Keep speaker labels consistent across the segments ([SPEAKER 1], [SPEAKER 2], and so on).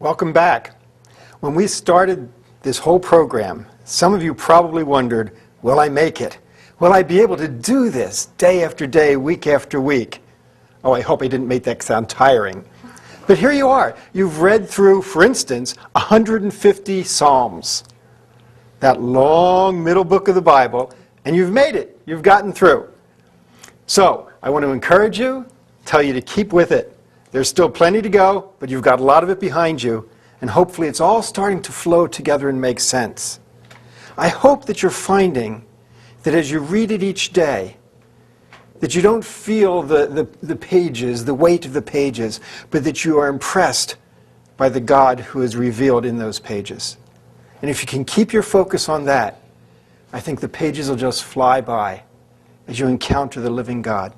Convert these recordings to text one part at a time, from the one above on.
[SPEAKER 1] Welcome back. When we started this whole program, some of you probably wondered, will I make it? Will I be able to do this day after day, week after week? Oh, I hope I didn't make that sound tiring. But here you are. You've read through, for instance, 150 Psalms, that long middle book of the Bible, and you've made it. You've gotten through. So, I want to encourage you, tell you to keep with it. There's still plenty to go, but you've got a lot of it behind you, and hopefully it's all starting to flow together and make sense. I hope that you're finding that as you read it each day, that you don't feel the pages, the weight of the pages, but that you are impressed by the God who is revealed in those pages. And if you can keep your focus on that, I think the pages will just fly by as you encounter the living God.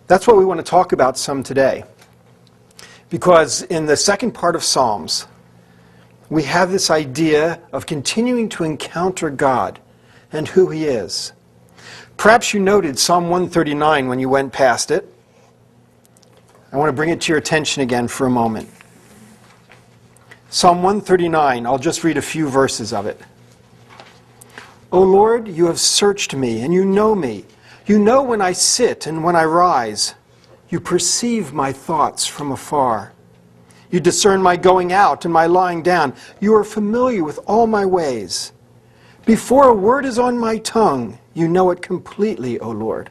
[SPEAKER 1] That's what we want to talk about some today. Because in the second part of Psalms, we have this idea of continuing to encounter God and who He is. Perhaps you noted Psalm 139 when you went past it. I want to bring it to your attention again for a moment. Psalm 139, I'll just read a few verses of it. O Lord, you have searched me, and you know me. You know when I sit and when I rise. You perceive my thoughts from afar. You discern my going out and my lying down. You are familiar with all my ways. Before a word is on my tongue, you know it completely, O Lord.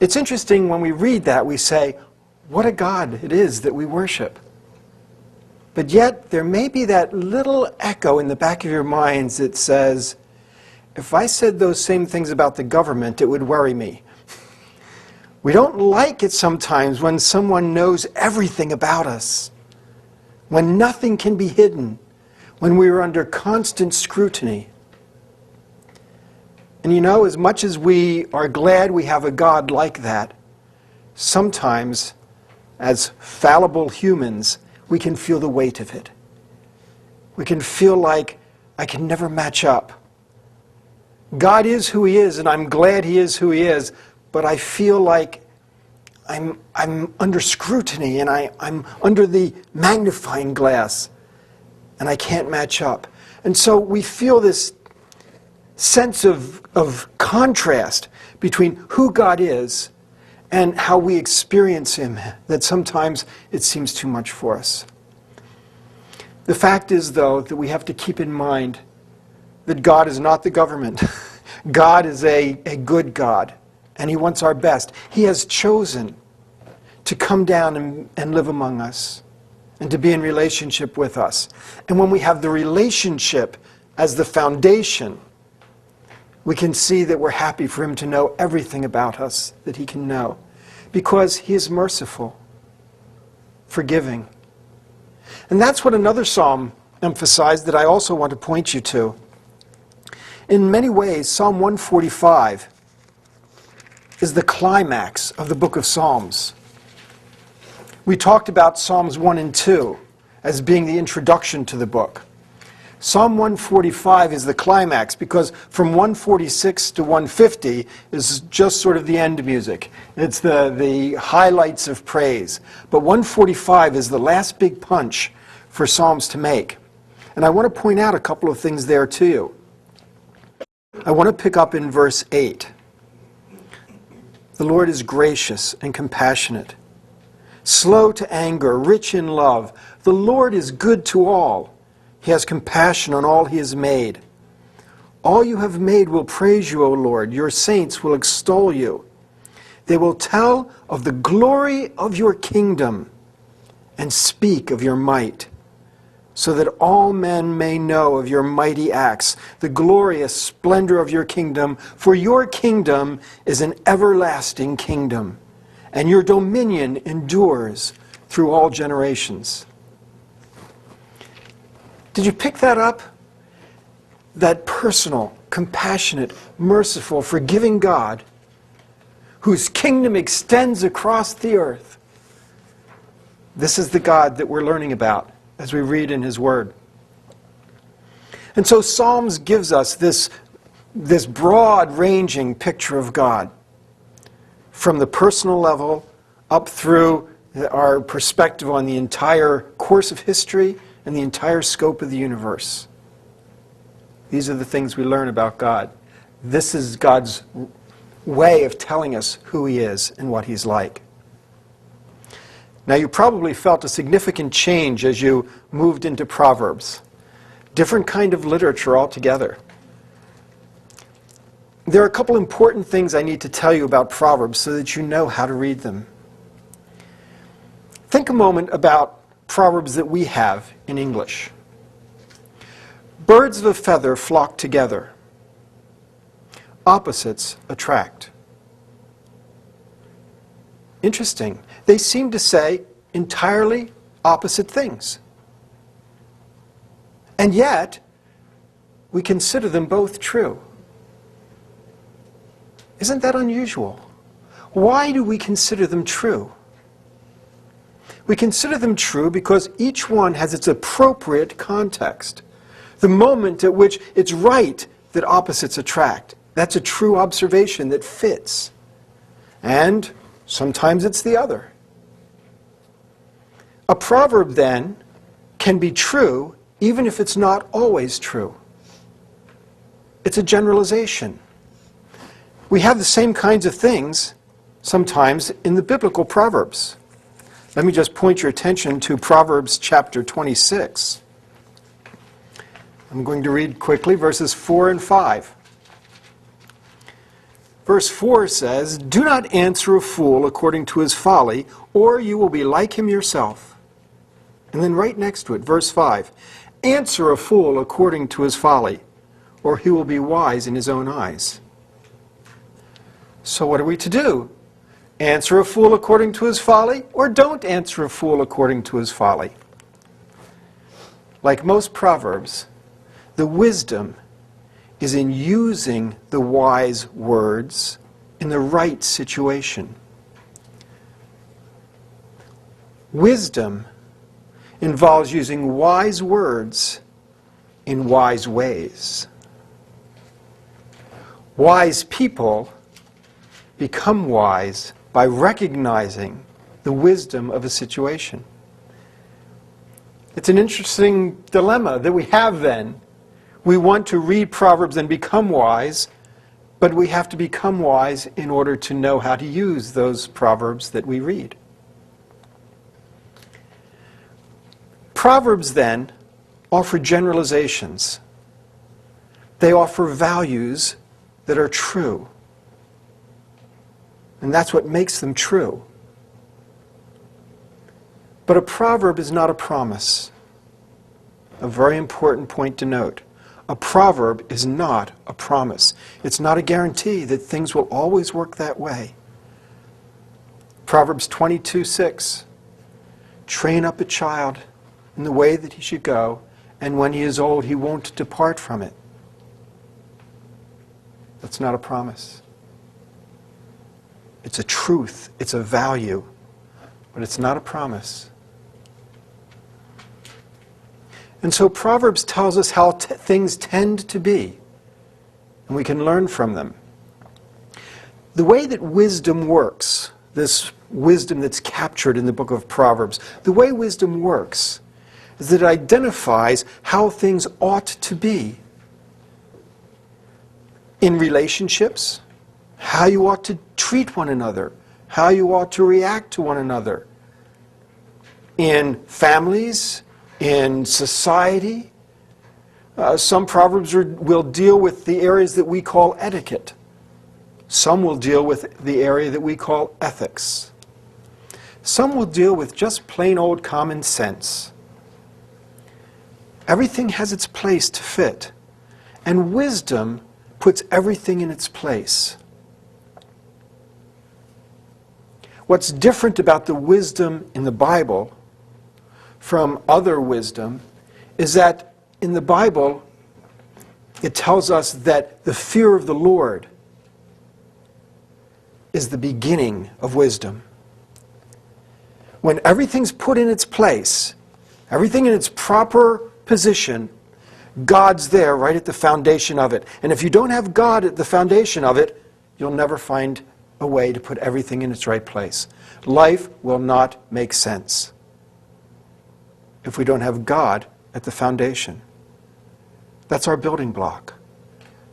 [SPEAKER 1] It's interesting when we read that, we say, what a God it is that we worship. But yet, there may be that little echo in the back of your minds that says, if I said those same things about the government, it would worry me. We don't like it sometimes when someone knows everything about us, when nothing can be hidden, when we are under constant scrutiny. And you know, as much as we are glad we have a God like that, sometimes, as fallible humans, we can feel the weight of it. We can feel like, I can never match up. God is who He is, and I'm glad He is who He is, but I feel like I'm under scrutiny, and I'm under the magnifying glass, and I can't match up. And so we feel this sense of contrast between who God is and how we experience Him, that sometimes it seems too much for us. The fact is, though, that we have to keep in mind that God is not the government. God is a good God, and He wants our best. He has chosen to come down and live among us and to be in relationship with us. And when we have the relationship as the foundation, we can see that we're happy for Him to know everything about us that He can know, because He is merciful, forgiving. And that's what another psalm emphasized that I also want to point you to. In many ways, Psalm 145 is the climax of the book of Psalms. We talked about Psalms 1 and 2 as being the introduction to the book. Psalm 145 is the climax because from 146 to 150 is just sort of the end music. It's the highlights of praise. But 145 is the last big punch for Psalms to make. And I want to point out a couple of things there to you. I want to pick up in verse 8. The Lord is gracious and compassionate, slow to anger, rich in love. The Lord is good to all. He has compassion on all He has made. All you have made will praise you, O Lord. Your saints will extol you. They will tell of the glory of your kingdom and speak of your might, so that all men may know of your mighty acts, the glorious splendor of your kingdom. For your kingdom is an everlasting kingdom, and your dominion endures through all generations. Did you pick that up? That personal, compassionate, merciful, forgiving God, whose kingdom extends across the earth. This is the God that we're learning about as we read in His Word. And so Psalms gives us this broad-ranging picture of God, from the personal level up through our perspective on the entire course of history and the entire scope of the universe. These are the things we learn about God. This is God's way of telling us who He is and what He's like. Now, you probably felt a significant change as you moved into Proverbs. Different kind of literature altogether. There are a couple important things I need to tell you about Proverbs so that you know how to read them. Think a moment about Proverbs that we have in English. Birds of a feather flock together. Opposites attract. Interesting. They seem to say entirely opposite things. And yet, we consider them both true. Isn't that unusual? Why do we consider them true? We consider them true because each one has its appropriate context. The moment at which it's right that opposites attract. That's a true observation that fits. And sometimes it's the other. A proverb, then, can be true even if it's not always true. It's a generalization. We have the same kinds of things sometimes in the biblical Proverbs. Let me just point your attention to Proverbs chapter 26. I'm going to read quickly verses 4 and 5. Verse 4 says, "Do not answer a fool according to his folly, or you will be like him yourself." And then right next to it, verse 5, "Answer a fool according to his folly, or he will be wise in his own eyes." So what are we to do? Answer a fool according to his folly, or don't answer a fool according to his folly? Like most Proverbs, the wisdom is in using the wise words in the right situation. Wisdom involves using wise words in wise ways. Wise people become wise by recognizing the wisdom of a situation. It's an interesting dilemma that we have then. We want to read Proverbs and become wise, but we have to become wise in order to know how to use those Proverbs that we read. Proverbs then offer generalizations. They offer values that are true. And that's what makes them true. But a proverb is not a promise. A very important point to note. A proverb is not a promise. It's not a guarantee that things will always work that way. Proverbs 22:6. "Train up a child in the way that he should go, and when he is old, he won't depart from it." That's not a promise. It's a truth, it's a value, but it's not a promise. And so Proverbs tells us how things tend to be, and we can learn from them. The way that wisdom works, this wisdom that's captured in the book of Proverbs, the way wisdom works is that it identifies how things ought to be in relationships, how you ought to treat one another, how you ought to react to one another, in families, in society. Some Proverbs will deal with the areas that we call etiquette. Some will deal with the area that we call ethics. Some will deal with just plain old common sense. Everything has its place to fit, and wisdom puts everything in its place. What's different about the wisdom in the Bible from other wisdom is that in the Bible it tells us that the fear of the Lord is the beginning of wisdom. When everything's put in its place, everything in its proper position, God's there right at the foundation of it. And if you don't have God at the foundation of it, you'll never find a way to put everything in its right place. Life will not make sense if we don't have God at the foundation. That's our building block.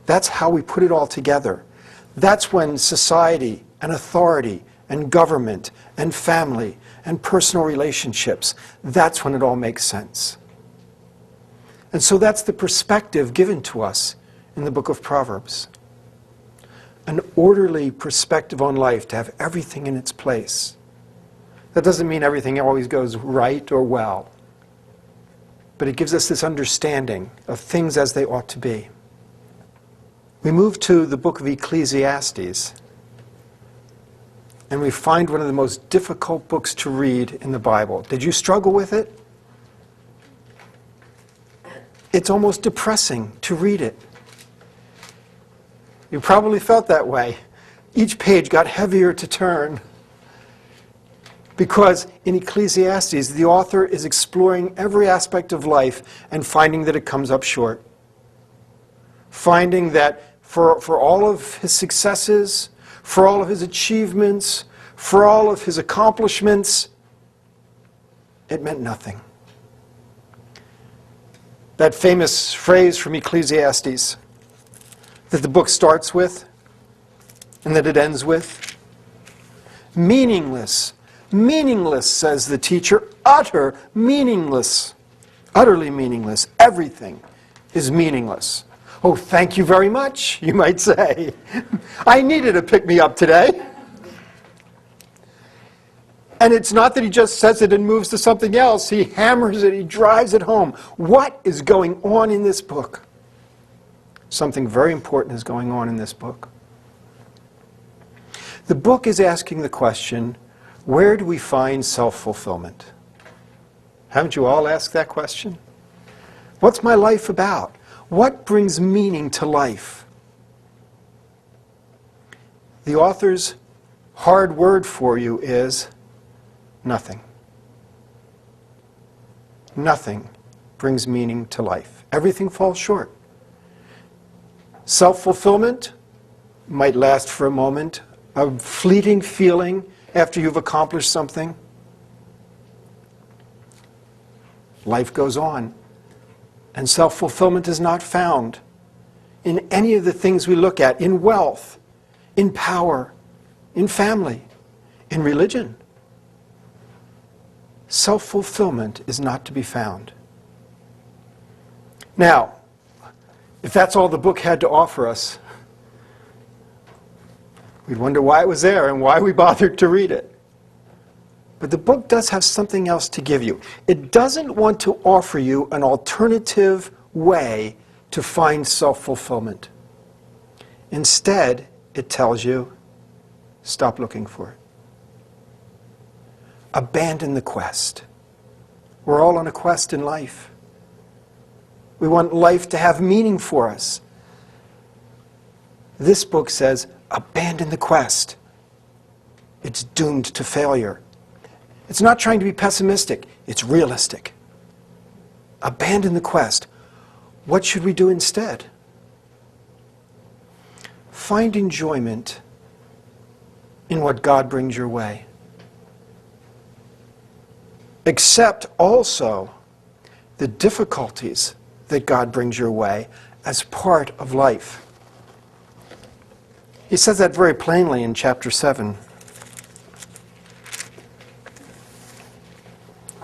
[SPEAKER 1] That's how we put it all together. That's when society and authority and government and family and personal relationships, that's when it all makes sense. And so that's the perspective given to us in the book of Proverbs. An orderly perspective on life, to have everything in its place. That doesn't mean everything always goes right or well, but it gives us this understanding of things as they ought to be. We move to the book of Ecclesiastes, and we find one of the most difficult books to read in the Bible. Did you struggle with it? It's almost depressing to read it. You probably felt that way. Each page got heavier to turn. Because in Ecclesiastes, the author is exploring every aspect of life and finding that it comes up short. Finding that for all of his successes, for all of his achievements, for all of his accomplishments, it meant nothing. That famous phrase from Ecclesiastes that the book starts with and that it ends with. Meaningless. Meaningless, says the teacher. Utter meaningless. Utterly meaningless. Everything is meaningless. Oh, thank you very much, you might say. I needed a pick-me-up today. And it's not that he just says it and moves to something else. He hammers it, he drives it home. What is going on in this book? Something very important is going on in this book. The book is asking the question, where do we find self-fulfillment? Haven't you all asked that question? What's my life about? What brings meaning to life? The author's hard word for you is nothing. Nothing brings meaning to life. Everything falls short. Self-fulfillment might last for a moment, a fleeting feeling after you've accomplished something. Life goes on, and self-fulfillment is not found in any of the things we look at, in wealth, in power, in family, in religion. Self-fulfillment is not to be found. Now, if that's all the book had to offer us, we'd wonder why it was there and why we bothered to read it. But the book does have something else to give you. It doesn't want to offer you an alternative way to find self-fulfillment. Instead, it tells you, stop looking for it. Abandon the quest. We're all on a quest in life. We want life to have meaning for us. This book says, abandon the quest. It's doomed to failure. It's not trying to be pessimistic. It's realistic. Abandon the quest. What should we do instead? Find enjoyment in what God brings your way. Accept also the difficulties that God brings your way as part of life. He says that very plainly in chapter 7.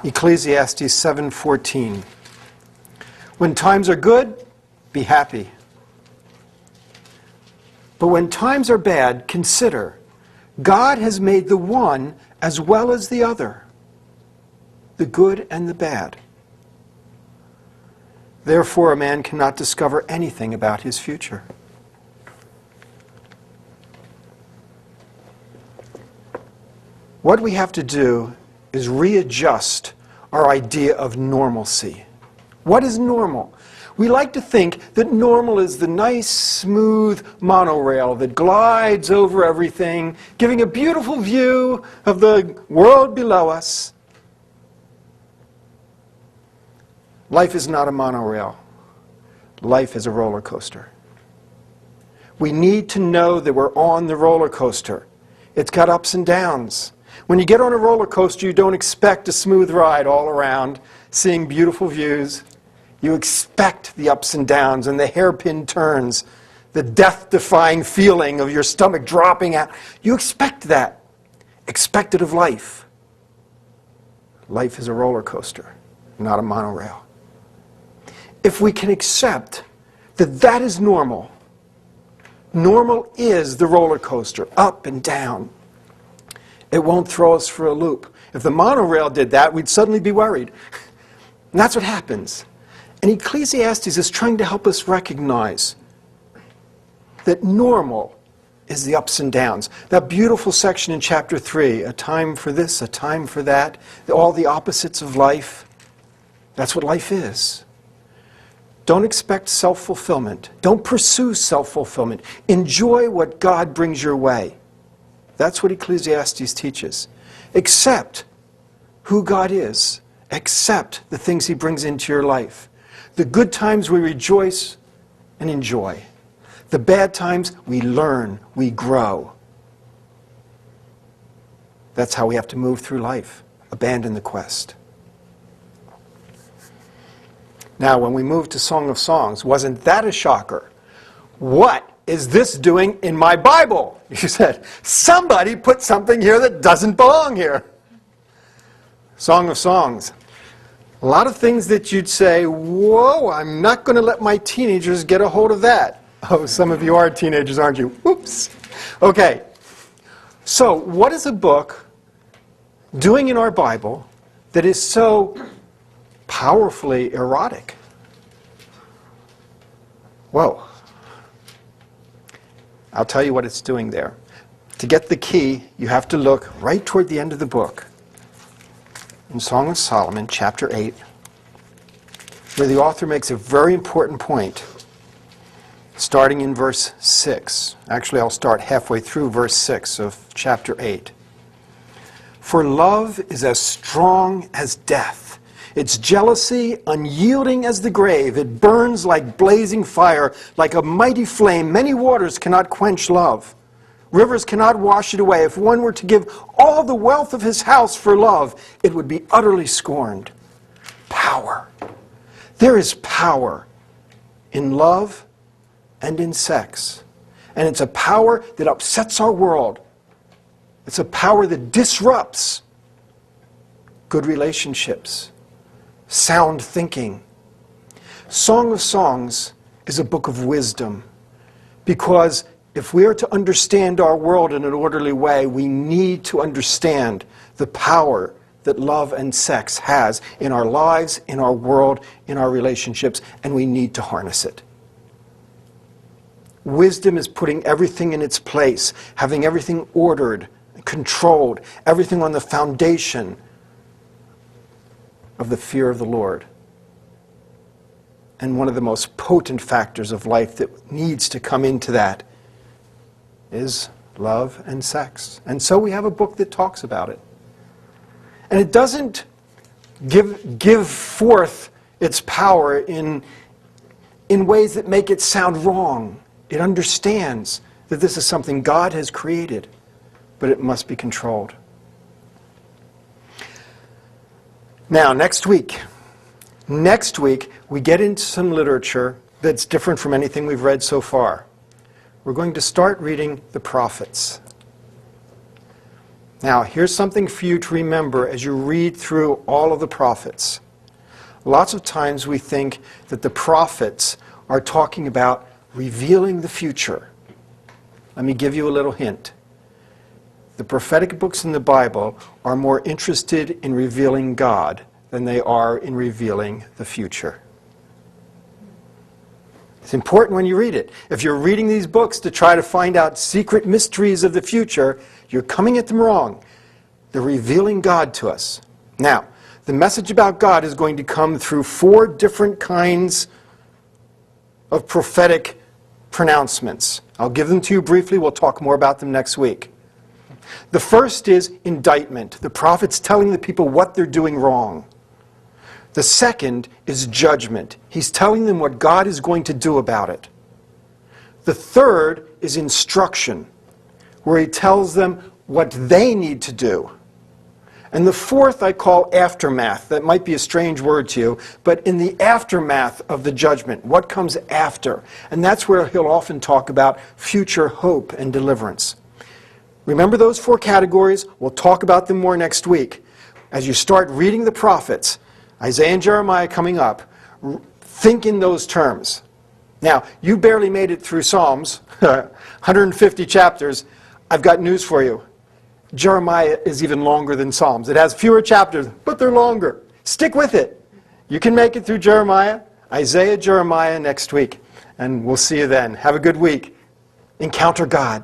[SPEAKER 1] Ecclesiastes 7:14. When times are good, be happy. But when times are bad, consider, God has made the one as well as the other, the good and the bad. Therefore, a man cannot discover anything about his future. What we have to do is readjust our idea of normalcy. What is normal? We like to think that normal is the nice, smooth monorail that glides over everything, giving a beautiful view of the world below us. Life is not a monorail. Life is a roller coaster. We need to know that we're on the roller coaster. It's got ups and downs. When you get on a roller coaster, you don't expect a smooth ride all around, seeing beautiful views. You expect the ups and downs and the hairpin turns, the death-defying feeling of your stomach dropping out. You expect that. Expect it of life. Life is a roller coaster, not a monorail. If we can accept that that is normal, normal is the roller coaster, up and down, it won't throw us for a loop. If the monorail did that, we'd suddenly be worried. And that's what happens. And Ecclesiastes is trying to help us recognize that normal is the ups and downs. That beautiful section in chapter 3, a time for this, a time for that, all the opposites of life. That's what life is. Don't expect self-fulfillment. Don't pursue self-fulfillment. Enjoy what God brings your way. That's what Ecclesiastes teaches. Accept who God is. Accept the things He brings into your life. The good times we rejoice and enjoy. The bad times we learn, we grow. That's how we have to move through life. Abandon the quest. Now, when we move to Song of Songs, wasn't that a shocker? What is this doing in my Bible? You said, somebody put something here that doesn't belong here. Song of Songs. A lot of things that you'd say, whoa, I'm not going to let my teenagers get a hold of that. Oh, some of you are teenagers, aren't you? Oops. Okay. So, what is a book doing in our Bible that is so powerfully erotic? Whoa. I'll tell you what it's doing there. To get the key, you have to look right toward the end of the book. In Song of Solomon, chapter 8, where the author makes a very important point, starting in verse 6. Actually, I'll start halfway through verse 6 of chapter 8. For love is as strong as death. Its jealousy unyielding as the grave. It burns like blazing fire, like a mighty flame. Many waters cannot quench love. Rivers cannot wash it away. If one were to give all the wealth of his house for love, it would be utterly scorned. Power. There is power in love and in sex. And it's a power that upsets our world. It's a power that disrupts good relationships, sound thinking. Song of Songs is a book of wisdom, because if we are to understand our world in an orderly way, we need to understand the power that love and sex has in our lives, in our world, in our relationships, and we need to harness it. Wisdom is putting everything in its place, having everything ordered, controlled, everything on the foundation of the fear of the Lord. And one of the most potent factors of life that needs to come into that is love and sex. And so we have a book that talks about it. And it doesn't give forth its power in ways that make it sound wrong. It understands that this is something God has created, but it must be controlled. Now, next week, we get into some literature that's different from anything we've read so far. We're going to start reading the prophets. Now, here's something for you to remember as you read through all of the prophets. Lots of times we think that the prophets are talking about revealing the future. Let me give you a little hint. The prophetic books in the Bible are more interested in revealing God than they are in revealing the future. It's important when you read it. If you're reading these books to try to find out secret mysteries of the future, you're coming at them wrong. They're revealing God to us. Now, the message about God is going to come through 4 different kinds of prophetic pronouncements. I'll give them to you briefly. We'll talk more about them next week. The first is indictment. The prophet's telling the people what they're doing wrong. The second is judgment. He's telling them what God is going to do about it. The third is instruction, where he tells them what they need to do. And the fourth I call aftermath. That might be a strange word to you, but in the aftermath of the judgment, what comes after? And that's where he'll often talk about future hope and deliverance. Remember those four categories? We'll talk about them more next week. As you start reading the prophets, Isaiah and Jeremiah coming up, think in those terms. Now, you barely made it through Psalms, 150 chapters. I've got news for you. Jeremiah is even longer than Psalms. It has fewer chapters, but they're longer. Stick with it. You can make it through Jeremiah, Isaiah, Jeremiah next week. And we'll see you then. Have a good week. Encounter God.